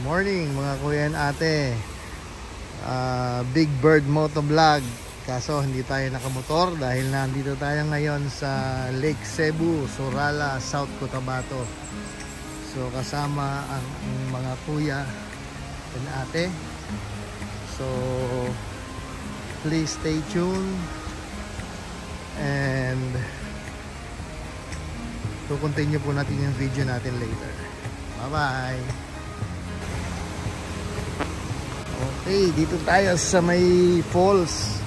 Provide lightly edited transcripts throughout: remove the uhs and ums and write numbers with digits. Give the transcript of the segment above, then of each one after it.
Morning mga kuya and ate. Big Bird Motovlog. Kaso hindi tayo nakamotor dahil nandito tayo ngayon sa Lake Cebu, Surala, South Cotabato. So kasama ang mga kuya and ate. So please stay tuned and continue po natin yung video natin later. Bye bye. Okay, dito tayo sa may falls.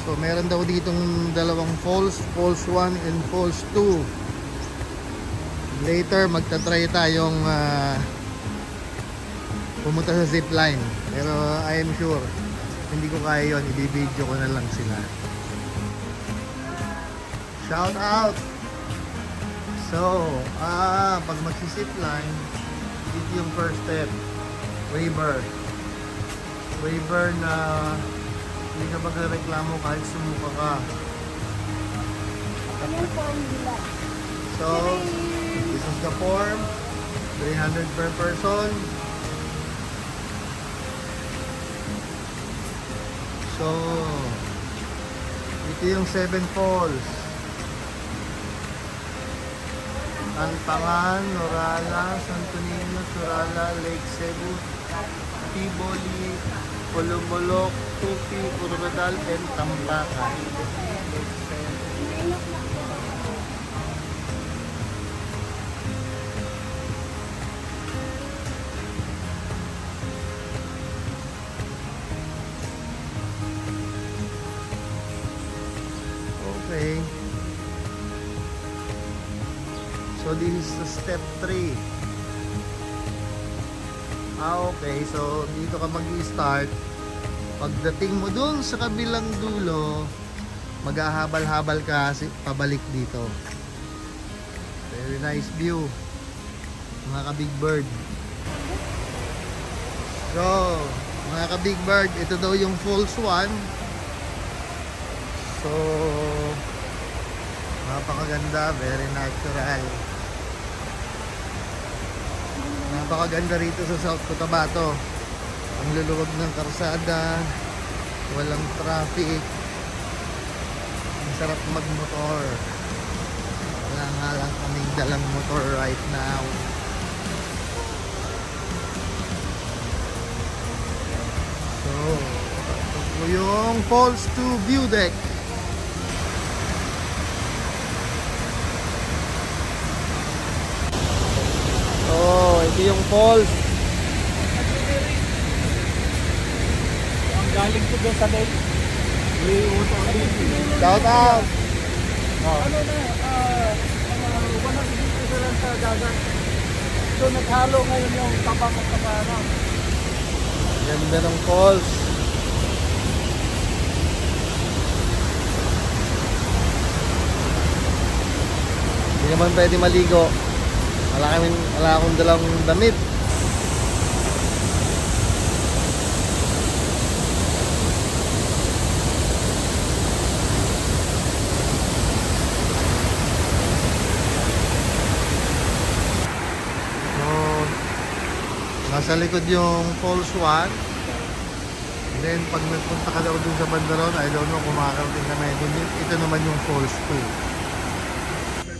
So meron daw ditong dalawang falls, Falls 1 and Falls 2. Later magta-try tayong pumunta sa zipline. Pero I am sure hindi ko kaya yun, i-video ko na lang sila. Shout out. So, pag magsi-zipline, dito yung first step, waiver na hindi ka magreklamo kahit sumuka ka. So this is the form, 300 per person. So ito yung 7 falls: Antangan, Norala, Santo Niño, Surala, Lake Cebu, Tiboli, Pulumulok, Tupi, Urgadal, and Tambacan. Okay. So this is the step 3. Okay, so dito ka mag-i-start. Pagdating mo dun sa kabilang dulo, maghahabal-habal ka pabalik dito. Very nice view, mga ka-Big Bird. So, mga ka-Big Bird, ito daw yung Falls 1. So, napakaganda, very natural. Napakaganda rito sa South Cotabato. Ang luluwag ng karsada, walang traffic, ang sarap magmotor. Wala nga lang kaming dalang motor right now. So ito po yung Falls 2 view deck. Ito yung falls. Ang galing ko doon sa lake. Shout out. Ano na, 100 dito lang sa dagat. So naghalo ngayon yung tabang at tabanan. Ganda ng falls. Hindi naman pwede maligo. Wala akong dalang damit. So, nasa likod yung Falls 1. And then pag nagpunta ka daw dun sa banda ron, I don't know kung makakarating kami. Ito naman yung Falls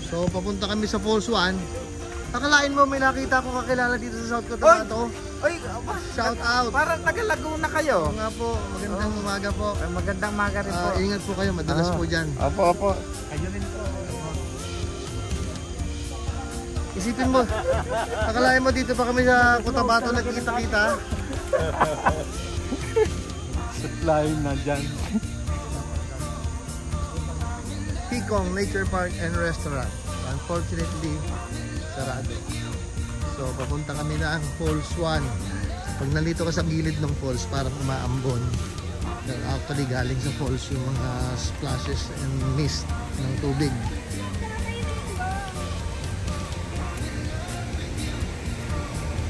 2. So papunta kami sa Falls 1. Akalain mo may nakita ko kakilala dito sa South Cotabato. Oy, shout out. Parang taga-Laguna kayo. Oo nga po, magandang umaga po. Magandang umaga rin po. Ingat po kayo, madalas po dyan. Opo. Kayo rin po. Isipin mo, akalain mo dito pa kami sa Cotabato nagkita-kita. Supply na dyan. Picong Nature Park and Restaurant. Unfortunately, sarado. So papunta kami na ang Falls 1. Pag nalito ka sa gilid ng falls, parang umaambon. Actually galing sa falls yung mga splashes and mist ng tubig.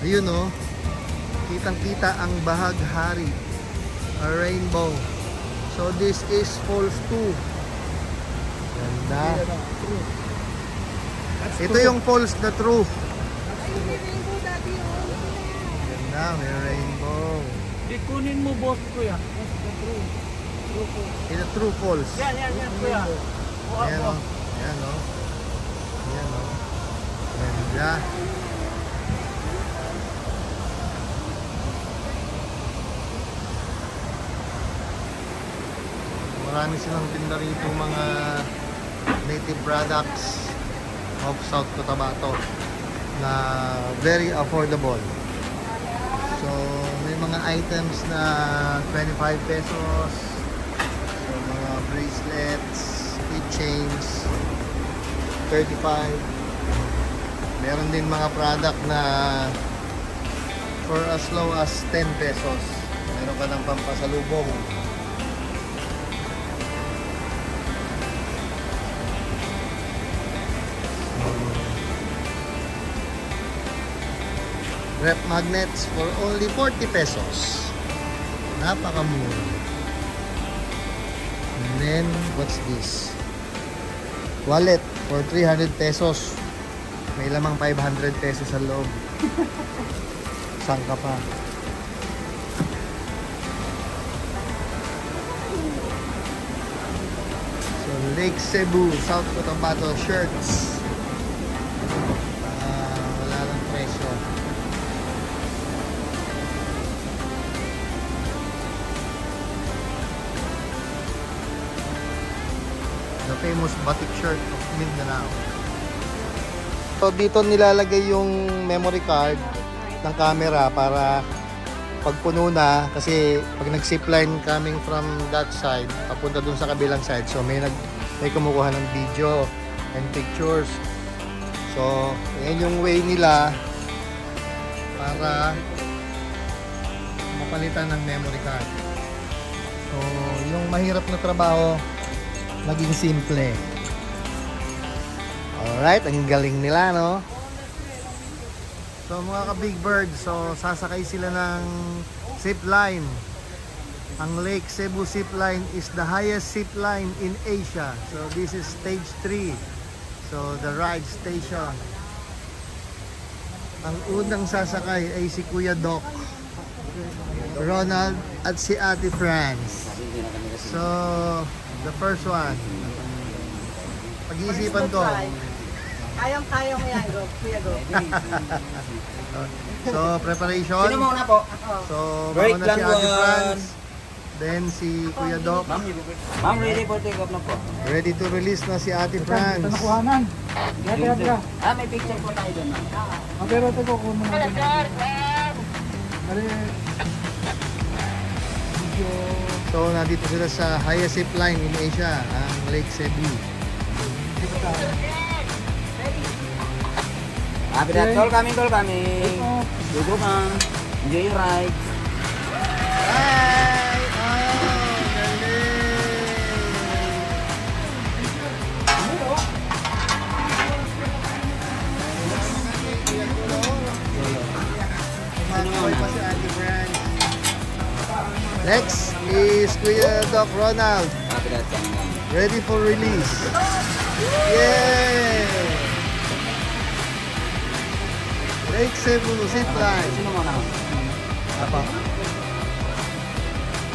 Ayun o, kitang kita ang bahaghari, a rainbow. So this is Falls 2. Ganda. Ito yung falls na true. may rainbow. Di kunin mo boss kuya. Ito true false. Yan, kuya. Ayan o. Ayan o. Ayan o. Ganda. Marami silang tinda rito mga native products of South Cotabato na very affordable. So may mga items na 25 pesos. So mga bracelets, keychains 35. Meron din mga product na for as low as 10 pesos. Meron ka ng pampasalubong. Rep magnets for only 40 pesos. Napakamura. And then, what's this? Wallet for 300 pesos. May lamang 500 pesos sa loob. Saan ka pa? So, Lake Cebu, South Cotabato shirts. Wala lang presyo. The famous batik shirt of Mindanao. So dito nilalagay yung memory card ng camera para pag puno na, kasi pag nag-zipline coming from that side papunta dun sa kabilang side, so may kumukuha ng video and pictures. So yan yung way nila para mapalitan ng memory card. So yung mahirap na trabaho maging simple. Alright, ang galing nila, no? So mga ka-Big Bird, so sasakay sila ng zip line. Ang Lake Cebu zip line is the highest zip line in Asia. So this is stage 3. So the ride station. Ang unang sasakay ay si Kuya Doc, Ronald at si Ate France. So the first one. Pag-iisipan ko. Kayang-kaya mo yan, Kuya Go. So, preparation. Sino muna po? So, Break mauna si lang Ate one. Franz. Then si Kuya Doc. Ma'am, ready for take off na po. Ready to release na si Ate Franz. Nakuhanan. May picture po tayo doon. Pero ito ko kung mga. So, nandito sila sa highest zip line in Asia, ang Lake Cebu. Happy that all coming. Go ma'am. Enjoy your ride. Hi! Oh, galing! Kumakoy pa si Ate Franz. Next is Kuya Doc Ronald. Happy that Ready for release. Yay! Lake Cebu zip line. Sino muna? Apa?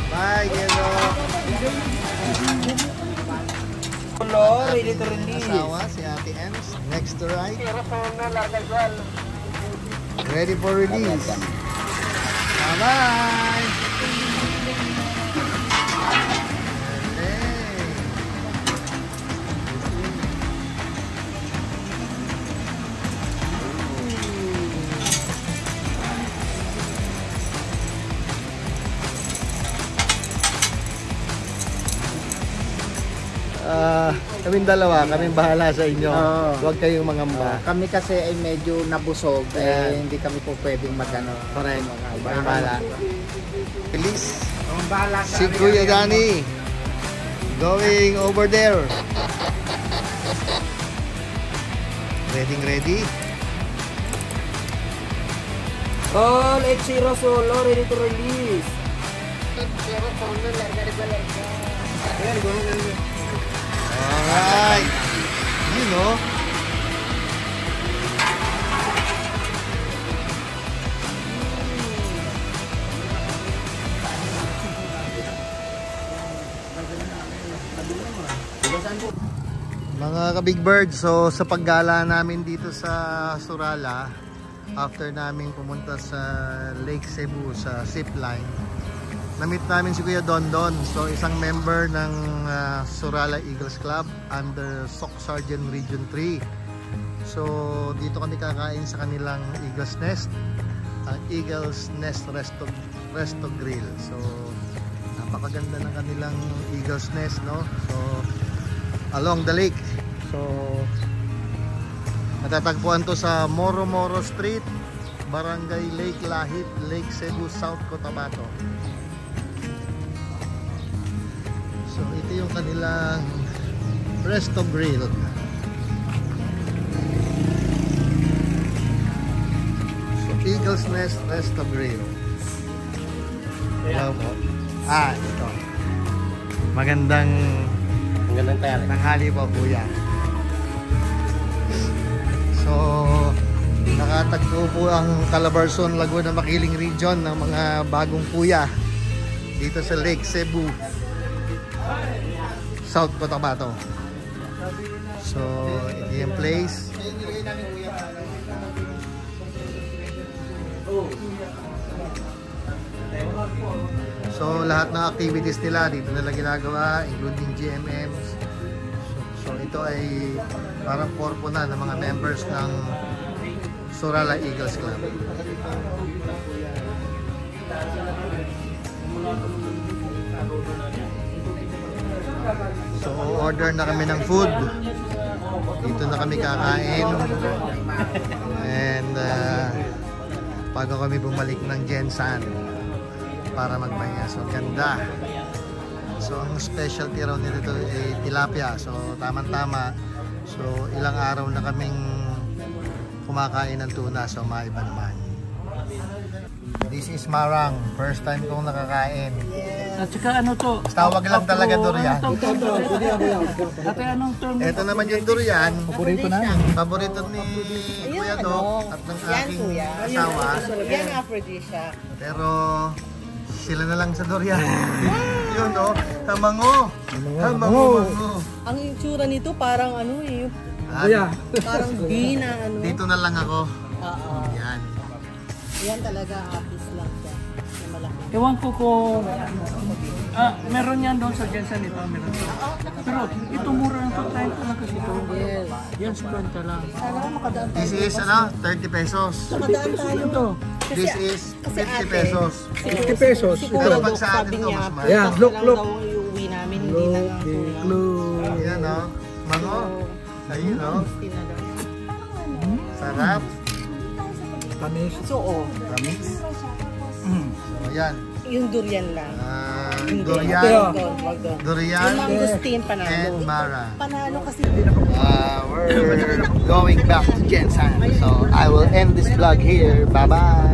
Bye, Kuya Doc. Hello, ready to release. Asawa, si Ate Ems. Next to ride. Ready for release. Bye-bye! Kaming dalawa, kaming bahala sa inyo. Oo. Huwag kayong mangamba. Kami kasi ay medyo nabusog, hindi kami po pwedeng magano. Correct. Bahala. Release. Bahala Si Kuya Danny going over there. Ready? Call H0 Solo, ready to release. Alright. You know. Mga ka-Big Bird, so sa paggala namin dito sa Surala, after namin pumunta sa Lake Cebu sa zipline, na-meet namin si Kuya Dondon. So isang member ng Surala Eagles Club under SOC Sergeant Region 3. So dito kami kakain sa kanilang Eagles Nest, Eagles Nest Resto Grill. So napakaganda ng kanilang Eagles Nest, no? So along the lake. So matatagpuan to sa Moro Moro Street, Barangay Lake Lahit, Lake Cebu, South Cotabato. So ito yung kanilang Resto Grill. So Eagles Nest Resto Grill. Hello po. Ito. Magandang tanghali po, kuya. So nakatagpo po ang Calabarzon, Laguna, Makiling region ng mga bagong kuya dito sa Lake Cebu, South Cotabato. So ito yung place. So lahat ng activities nila dito nila ginagawa, including GMMs. So ito ay parang korpo na ng mga members ng Surala Eagles Club. So order na kami ng food. Dito na kami kakain. And bago kami bumalik ng Gensan para magpahinga. So ganda. So ang specialty raw nito ay tilapia. So tamang-tama. So ilang araw na kaming kumakain ng tuna. So maiba naman. This is marang. First time kong nakakain. At saka ano to? Tawag lang talaga durian. Ate, anong term? Ito naman yung durian. Paborito na. Paborito ni Kuya Doc at ng aking asawa. Yan aphrodisiac. Pero sila na lang sa durian. Yun, no? Tamango. Tamango. Ang itsura nito parang ano eh. Parang bina ano. Dito na lang ako. Oo. Yan. Yan talaga apis lang siya. Na malaki. Ewan ko kung meron yan doon sa Jensen ito, meron to. Pero ito mura ng pagkain ko lang kasi ito. Yes. Yan 50 lang. Sana makadaan tayo. This is ano? 30 pesos. Makadaan tayo. Ito. This is 50 pesos. 50 pesos. Pero Siguro pag sa atin sabi ito, niya, mas mahal. Yeah, look. daw iuwi namin, hindi na nga tulang. Yan, no? Mango. Ayun, no? Sarap. Tamis. So, Tamis. So, yan. yung durian lang. Durian. Wag doon. Durian. Yung mangosteen And panalo. Mara. Panalo kasi. We're going back to Gensan. So I will end this vlog here. Bye bye.